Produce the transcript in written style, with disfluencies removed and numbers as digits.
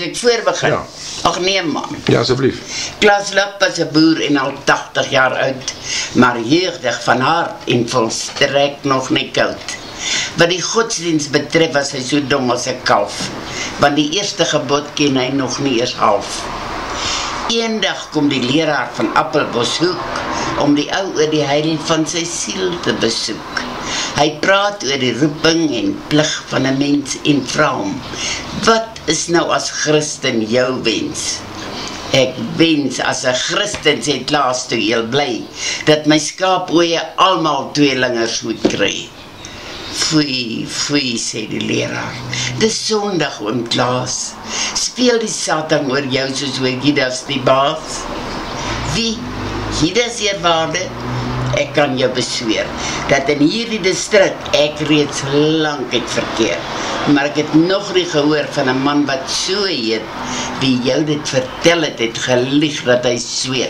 ek voorbegin? Ja. Ag nee man. Ja, asseblief. Klaas Lap was 'n boer en al 80 jaar oud, maar jeugdig van hart en volstrek nog nie koud. Wat die godsdienst betref was hy so dom as 'n kalf, want die eerste gebod ken hy nog nie eers half. Eendag kom die leraar van Appelboshoek om die ou oor die heil van sy siel te besoek. Hy praat oor die roeping en plig van 'n mens en vra hom: wat is nou as Christen jou wens? Ek wens as 'n Christen, sê Klaas toe heel bly, dat my skaapoeie almal tweelingers moet kry. Foei, foei, sê die leraar. Dis Sondag, oom Klaas. Speel die Satan oor jou soos oor Judas die baas? Wie? Judas eerwaarde? Ek kan jou besweer, dat in hierdie distrik ek reeds lank het verkeer. Maar ek het nog nie gehoor van 'n man wat so heet, wie jou dit vertel het gelieg dat hy sweer.